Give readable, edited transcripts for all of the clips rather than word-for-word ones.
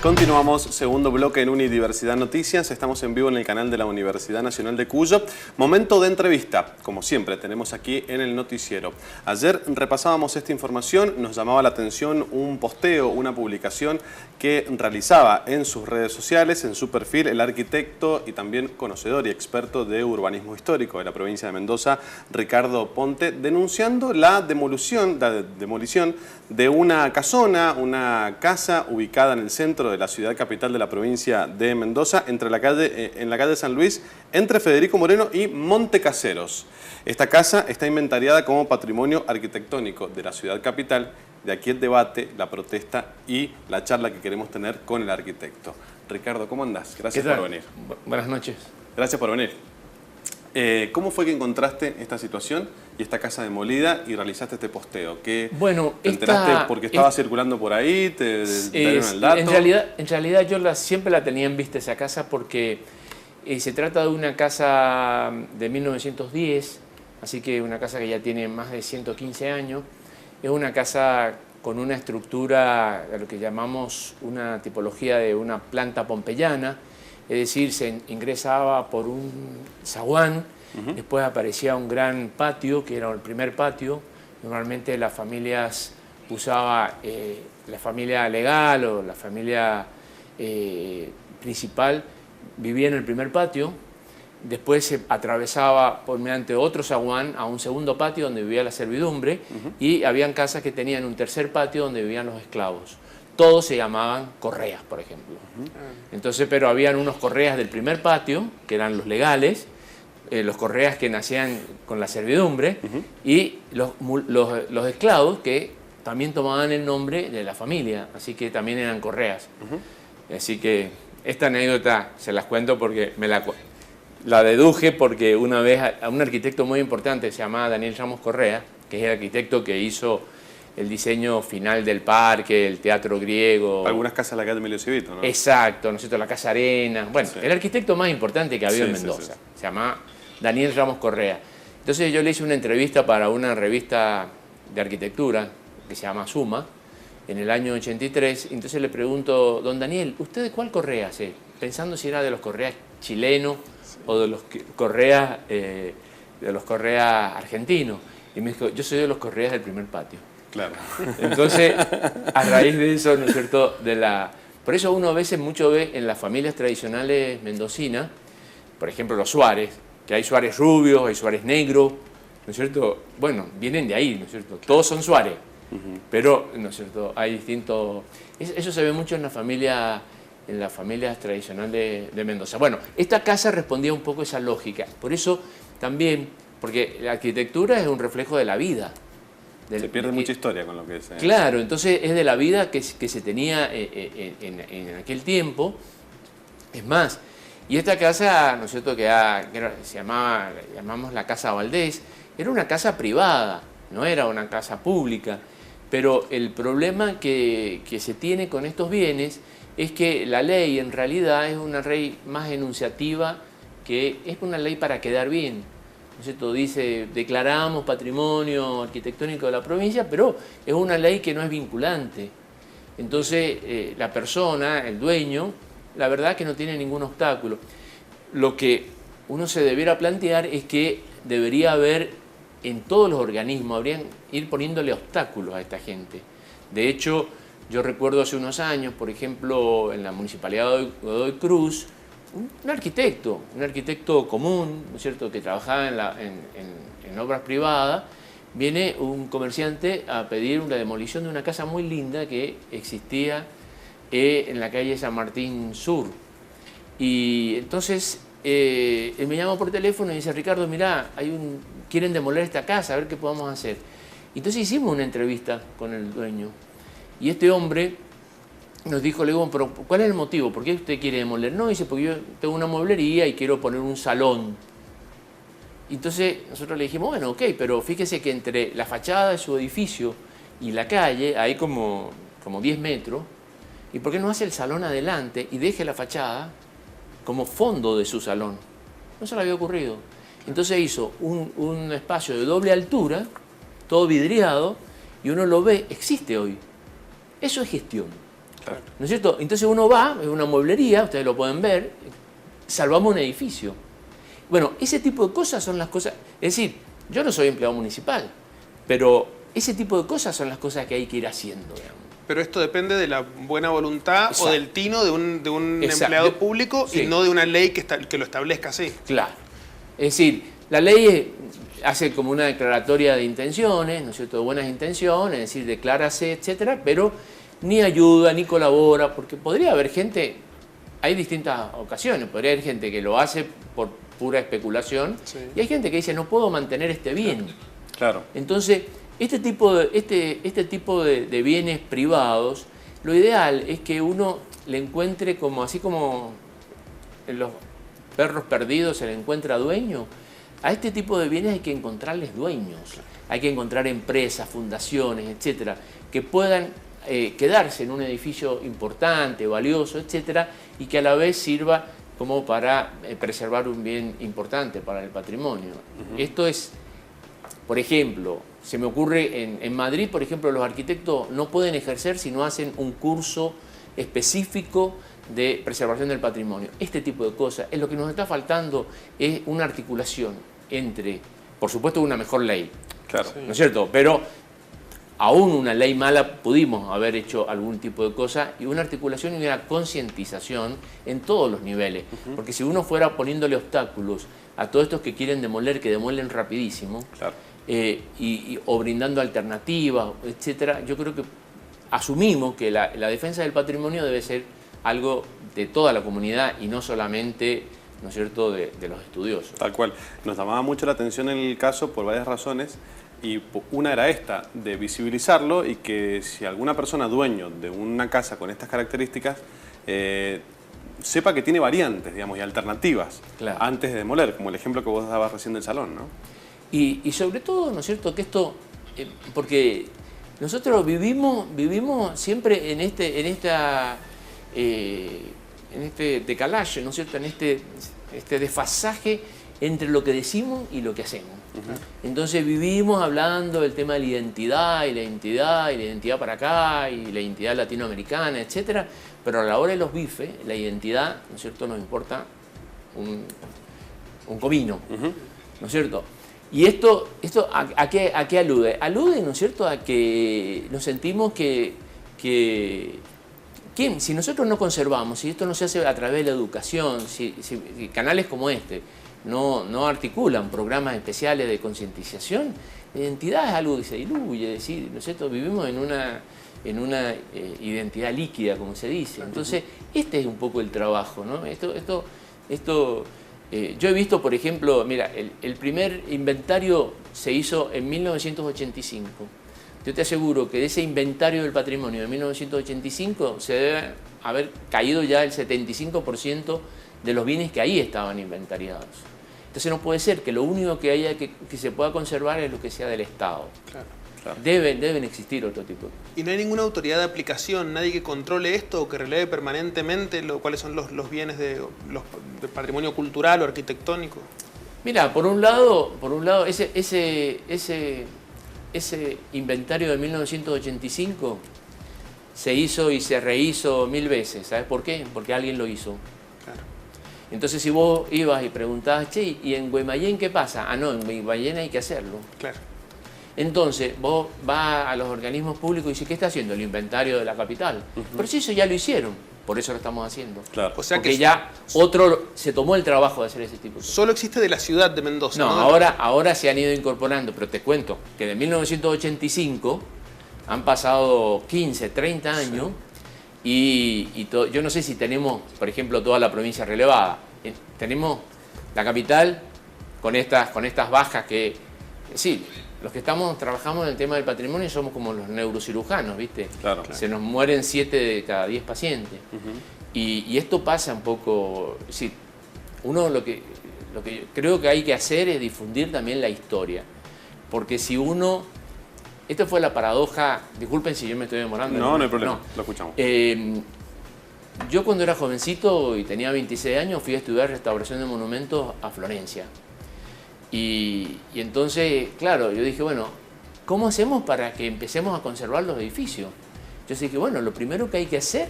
Continuamos, segundo bloque en Unidiversidad Noticias. Estamos en vivo en el canal de la Universidad Nacional de Cuyo. Momento de entrevista, como siempre, tenemos aquí en el noticiero. Ayer repasábamos esta información, nos llamaba la atención un posteo, una publicación que realizaba en sus redes sociales, en su perfil, el arquitecto y también conocedor y experto de urbanismo histórico de la provincia de Mendoza, Ricardo Ponte, denunciando la demolición de una casona, una casa ubicada en el centro de la ciudad capital de la provincia de Mendoza, en la calle San Luis, entre Federico Moreno y Montecaseros. Esta casa está inventariada como patrimonio arquitectónico de la ciudad capital. De aquí el debate, la protesta y la charla que queremos tener con el arquitecto. Ricardo, ¿cómo andás? Gracias por venir. Buenas noches. Gracias por venir. ¿Cómo fue que encontraste esta situación y esta casa demolida y realizaste este posteo? Bueno, ¿te enteraste porque estaba circulando por ahí? ¿Te dieron el dato? En realidad yo siempre la tenía en vista esa casa porque se trata de una casa de 1910, así que una casa que ya tiene más de 115 años. Es una casa con una estructura, lo que llamamos una tipología de una planta pompeyana, es decir, se ingresaba por un zaguán, después aparecía un gran patio, que era el primer patio. Normalmente las familias usaba la familia legal o la familia principal vivía en el primer patio. Después se atravesaba mediante otro zaguán a un segundo patio donde vivía la servidumbre y habían casas que tenían un tercer patio donde vivían los esclavos. Todos se llamaban correas, por ejemplo. Entonces, pero habían unos correas del primer patio, que eran los legales, los correas que nacían con la servidumbre, y los esclavos que también tomaban el nombre de la familia, así que también eran correas. Así que esta anécdota se las cuento porque la deduje porque una vez a un arquitecto muy importante, se llamaba Daniel Ramos Correa, que es el arquitecto que hizo el diseño final del parque, el teatro griego. Algunas casas de la calle Emilio Civito, ¿no? Exacto, ¿no es cierto? La Casa Arena. Bueno, sí. El arquitecto más importante que había en Mendoza. Se llama Daniel Ramos Correa. Entonces yo le hice una entrevista para una revista de arquitectura que se llama Suma, en el año 83. Entonces le pregunto, don Daniel, ¿usted de cuál Correa hace? Pensando si era de los Correas chilenos o de los Correas argentinos. Y me dijo, yo soy de los Correas del primer patio. Claro. Entonces, a raíz de eso, ¿no es cierto? Por eso uno a veces mucho ve en las familias tradicionales mendocinas, por ejemplo los Suárez, que hay Suárez rubios, hay Suárez negros, ¿no es cierto? Bueno, vienen de ahí, ¿no es cierto? Todos son Suárez, pero, ¿no es cierto? Hay distintos... Eso se ve mucho en las familias tradicionales de Mendoza. Bueno, esta casa respondía un poco a esa lógica. Por eso también, porque la arquitectura es un reflejo de la vida. Se pierde mucha historia con lo que es. Claro, entonces es de la vida que se tenía en aquel tiempo. Es más, y esta casa, ¿no es cierto?, llamamos la Casa Valdés, era una casa privada, no era una casa pública. Pero el problema que se tiene con estos bienes es que la ley en realidad es una ley más enunciativa, que es una ley para quedar bien. ¿No es cierto? Dice, declaramos patrimonio arquitectónico de la provincia, pero es una ley que no es vinculante. Entonces, la persona, el dueño, la verdad que no tiene ningún obstáculo. Lo que uno se debiera plantear es que debería haber, en todos los organismos, habrían ir poniéndole obstáculos a esta gente. De hecho, yo recuerdo hace unos años, por ejemplo, en la Municipalidad de Godoy Cruz, un arquitecto común, ¿no es cierto?, que trabajaba en obras privadas, viene un comerciante a pedir la demolición de una casa muy linda que existía en la calle San Martín Sur. Y entonces él me llama por teléfono y dice, Ricardo, mirá, quieren demoler esta casa, a ver qué podemos hacer. Entonces hicimos una entrevista con el dueño y este hombre nos dijo, le digo, pero ¿cuál es el motivo? ¿Por qué usted quiere demoler? No, dice, porque yo tengo una mueblería y quiero poner un salón. Entonces nosotros le dijimos, bueno, ok, pero fíjese que entre la fachada de su edificio y la calle hay como 10 metros. ¿Y por qué no hace el salón adelante y deje la fachada como fondo de su salón? No se le había ocurrido. Entonces hizo un espacio de doble altura, todo vidriado, y uno lo ve, existe hoy. Eso es gestión. Claro. ¿No es cierto? Entonces uno va, es una mueblería, ustedes lo pueden ver, salvamos un edificio. Bueno, ese tipo de cosas son las cosas... Es decir, yo no soy empleado municipal, pero ese tipo de cosas son las cosas que hay que ir haciendo, digamos. Pero esto depende de la buena voluntad Exacto. o del tino de un Exacto. empleado público Sí. y no de una ley que lo establezca así. Claro. Es decir, la ley hace como una declaratoria de intenciones, ¿no es cierto?, de buenas intenciones, es decir, declárase, etcétera, pero ni ayuda, ni colabora, porque podría haber gente, hay distintas ocasiones, podría haber gente que lo hace por pura especulación, Sí. y hay gente que dice, no puedo mantener este bien. Claro. Entonces, este tipo de bienes privados, lo ideal es que uno le encuentre como, así como en los perros perdidos se le encuentra dueño, a este tipo de bienes hay que encontrarles dueños. Hay que encontrar empresas, fundaciones, etcétera, que puedan quedarse en un edificio importante, valioso, etcétera, y que a la vez sirva como para preservar un bien importante para el patrimonio. Esto es, por ejemplo, se me ocurre en Madrid, por ejemplo, los arquitectos no pueden ejercer si no hacen un curso específico de preservación del patrimonio. Este tipo de cosas es lo que nos está faltando, es una articulación entre, por supuesto, una mejor ley, Claro. ¿no es cierto? Pero aún una ley mala pudimos haber hecho algún tipo de cosa, y una articulación y una concientización en todos los niveles. Porque si uno fuera poniéndole obstáculos a todos estos que quieren demoler, que demuelen rapidísimo, Claro. o brindando alternativas, etcétera, yo creo que asumimos que la defensa del patrimonio debe ser algo de toda la comunidad y no solamente, ¿no es cierto?, de los estudiosos. Tal cual. Nos llamaba mucho la atención el caso por varias razones, y una era esta, de visibilizarlo, y que si alguna persona dueño de una casa con estas características sepa que tiene variantes, digamos, y alternativas, Claro. antes de demoler, como el ejemplo que vos dabas recién del salón, ¿no? Y sobre todo, ¿no es cierto?, que esto, porque nosotros vivimos siempre en este decalaje, ¿no es cierto?, en este desfasaje entre lo que decimos y lo que hacemos. Entonces vivimos hablando del tema de la identidad, y la identidad para acá, y la identidad latinoamericana, etcétera, pero a la hora de los bifes, la identidad, ¿no es cierto?, nos importa un comino, ¿no es cierto? Y esto ¿a qué alude? Alude, ¿no es cierto?, a que nos sentimos que si nosotros no conservamos, si esto no se hace a través de la educación, si canales como este no articulan programas especiales de concientización, la identidad es algo que se diluye, es decir, ¿no es cierto?, vivimos en una identidad líquida, como se dice. Entonces, este es un poco el trabajo, ¿no? Yo he visto, por ejemplo, mira, el primer inventario se hizo en 1985. Yo te aseguro que de ese inventario del patrimonio de 1985 se debe haber caído ya el 75% de los bienes que ahí estaban inventariados. Entonces no puede ser que lo único que haya que se pueda conservar es lo que sea del Estado. Claro. Claro. Deben existir otro tipo. ¿Y no hay ninguna autoridad de aplicación, nadie que controle esto o que releve permanentemente cuáles son los bienes de patrimonio cultural o arquitectónico? Mira, por un lado ese inventario de 1985 se hizo y se rehizo 1000 veces. ¿Sabes por qué? Porque alguien lo hizo. Claro. Entonces, si vos ibas y preguntabas, che, ¿y en Guaymallén qué pasa? Ah, no, en Guaymallén hay que hacerlo. Claro. Entonces, vos vas a los organismos públicos y dices, ¿qué está haciendo? El inventario de la capital. Pero si eso ya lo hicieron, por eso lo estamos haciendo. Claro. O sea Porque que ya otro se tomó el trabajo de hacer ese tipo de cosas. solo existe de la ciudad de Mendoza. No, ¿no? ahora se han ido incorporando, pero te cuento que de 1985 han pasado 15, 30 años yo no sé si tenemos, por ejemplo, toda la provincia relevada. Tenemos la capital con estas bajas que, sí, los que trabajamos en el tema del patrimonio somos como los neurocirujanos, ¿viste? Claro. Se nos mueren 7 de cada 10 pacientes. Y esto pasa un poco, sí, uno lo que creo que hay que hacer es difundir también la historia. Porque si uno, esto fue la paradoja, disculpen si yo me estoy demorando. No hay problema, lo escuchamos. Yo cuando era jovencito y tenía 26 años fui a estudiar restauración de monumentos a Florencia. Y entonces, claro, yo dije, bueno, ¿cómo hacemos para que empecemos a conservar los edificios? Entonces dije, bueno, lo primero que hay que hacer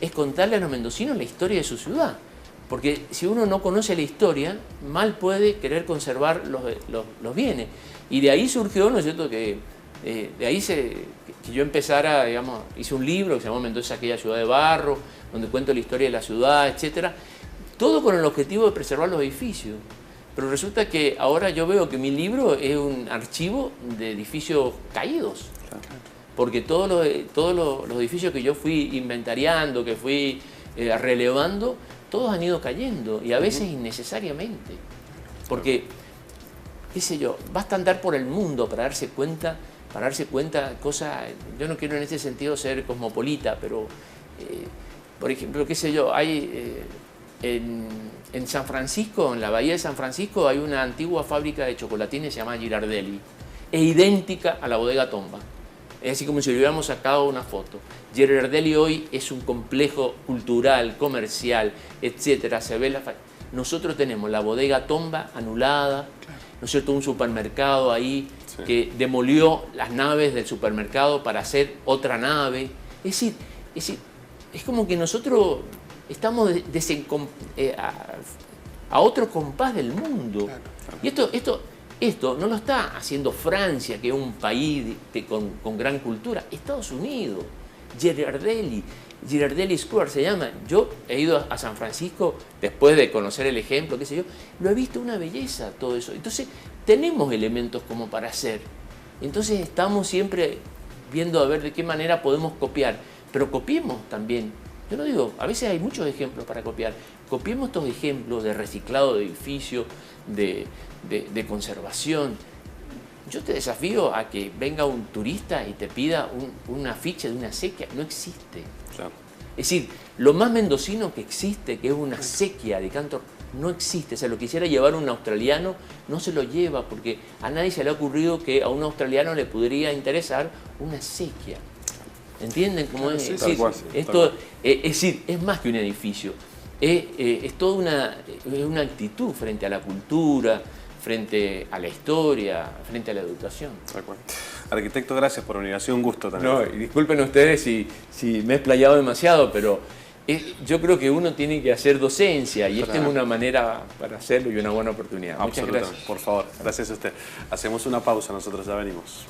es contarle a los mendocinos la historia de su ciudad. Porque si uno no conoce la historia, mal puede querer conservar los bienes. Y de ahí surgió, ¿no es cierto?, que yo empezara, digamos, hice un libro que se llamó Mendoza, aquella ciudad de barro, donde cuento la historia de la ciudad, etcétera. Todo con el objetivo de preservar los edificios. Pero resulta que ahora yo veo que mi libro es un archivo de edificios caídos. Porque todos los edificios que yo fui inventariando, que fui relevando, todos han ido cayendo, y a veces innecesariamente. Porque, qué sé yo, basta andar por el mundo para darse cuenta cosas. Yo no quiero en ese sentido ser cosmopolita, pero, por ejemplo, qué sé yo, hay en San Francisco, en la bahía de San Francisco, hay una antigua fábrica de chocolatines llamada Girardelli. Es idéntica a la bodega Tomba. Es así como si le hubiéramos sacado una foto. Girardelli hoy es un complejo cultural, comercial, etcétera. Se ve nosotros tenemos la bodega Tomba anulada, ¿no es cierto?, un supermercado ahí que demolió las naves del supermercado para hacer otra nave. Es decir, es como que nosotros estamos a otro compás del mundo. Y esto no lo está haciendo Francia, que es un país con gran cultura. Estados Unidos, Girardelli Square se llama. Yo he ido a San Francisco después de conocer el ejemplo, qué sé yo, lo he visto una belleza todo eso. Entonces tenemos elementos como para hacer. Entonces estamos siempre viendo a ver de qué manera podemos copiar, pero copiemos también. Yo no digo, a veces hay muchos ejemplos para copiar. Copiemos estos ejemplos de reciclado de edificios, de conservación. Yo te desafío a que venga un turista y te pida un afiche de una acequia. No existe. Claro. Es decir, lo más mendocino que existe, que es una sequía de Cantor, no existe. O sea, lo quisiera llevar un australiano, no se lo lleva, porque a nadie se le ha ocurrido que a un australiano le podría interesar una sequía. ¿Entienden cómo es? Es decir, es más que un edificio. Es toda una actitud frente a la cultura, frente a la historia, frente a la educación. De acuerdo. Arquitecto, gracias por venir. Ha sido un gusto también. No, y disculpen ustedes si me he explayado demasiado, pero yo creo que uno tiene que hacer docencia y esta es una manera para hacerlo y una buena oportunidad. Muchas gracias. Por favor, gracias a usted. Hacemos una pausa, nosotros ya venimos.